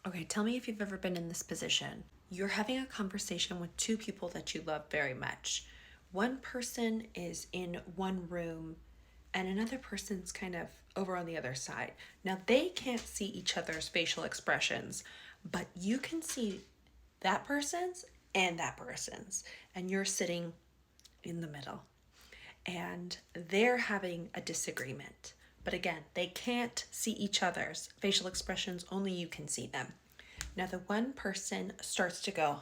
Okay, tell me if you've ever been in this position. You're having a conversation with two people that you love very much. One person is in one room and another person's kind of over on the other side. Now, they can't see each other's facial expressions, but you can see that person's and that person's, and you're sitting in the middle. And they're having a disagreement. But again, they can't see each other's facial expressions, only you can see them. Now, the one person starts to go,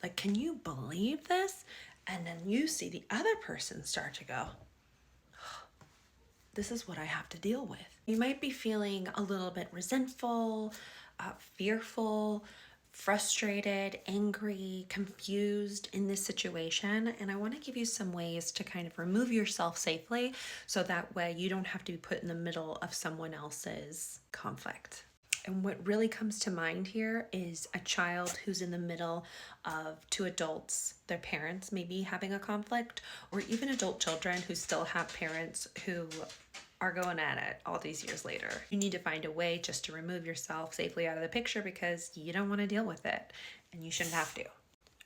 like, can you believe this? And then you see the other person start to go, this is what I have to deal with. You might be feeling a little bit resentful, fearful, frustrated, angry, confused in this situation. And I want to give you some ways to kind of remove yourself safely so that way you don't have to be put in the middle of someone else's conflict. And what really comes to mind here is a child who's in the middle of two adults, their parents maybe having a conflict, or even adult children who still have parents who are going at it all these years later. You need to find a way just to remove yourself safely out of the picture because you don't want to deal with it and you shouldn't have to.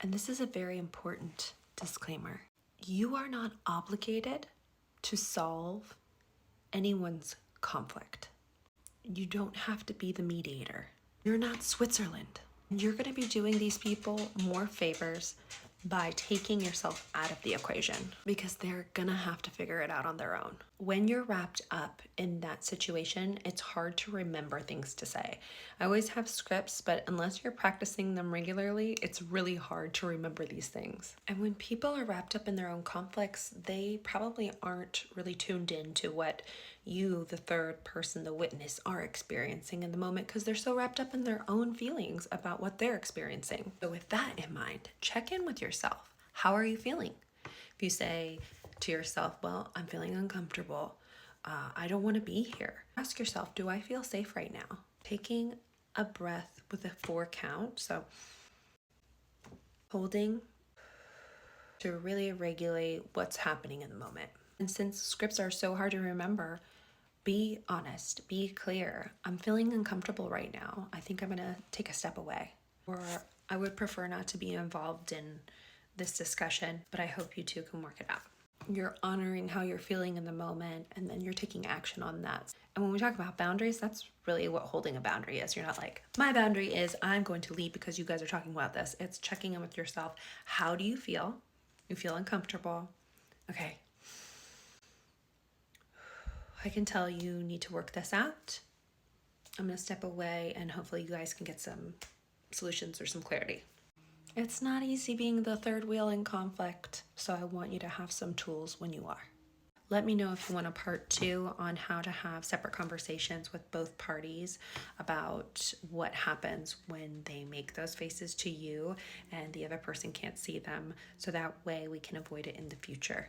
And this is a very important disclaimer. You are not obligated to solve anyone's conflict. You don't have to be the mediator. You're not Switzerland. You're going to be doing these people more favors by taking yourself out of the equation because they're going to have to figure it out on their own. When you're wrapped up in that situation, it's hard to remember things to say. I always have scripts, but unless you're practicing them regularly, it's really hard to remember these things. And when people are wrapped up in their own conflicts, they probably aren't really tuned in to what you, the third person, the witness, are experiencing in the moment because they're so wrapped up in their own feelings about what they're experiencing. So with that in mind, check in with yourself. How are you feeling? If you say to yourself, well, I'm feeling uncomfortable, I don't want to be here. Ask yourself, do I feel safe right now? Taking a breath with a 4 count, so holding to really regulate what's happening in the moment. And since scripts are so hard to remember, be honest, be clear. I'm feeling uncomfortable right now. I think I'm gonna take a step away. Or I would prefer not to be involved in this discussion, but I hope you two can work it out. You're honoring how you're feeling in the moment, and then you're taking action on that. And when we talk about boundaries, that's really what holding a boundary is. You're not like, my boundary is I'm going to leave because you guys are talking about this. It's checking in with yourself. How do you feel? You feel uncomfortable. Okay. I can tell you need to work this out. I'm going to step away and hopefully you guys can get some solutions or some clarity. It's not easy being the third wheel in conflict, so I want you to have some tools when you are. Let me know if you want a part 2 on how to have separate conversations with both parties about what happens when they make those faces to you and the other person can't see them, so that way we can avoid it in the future.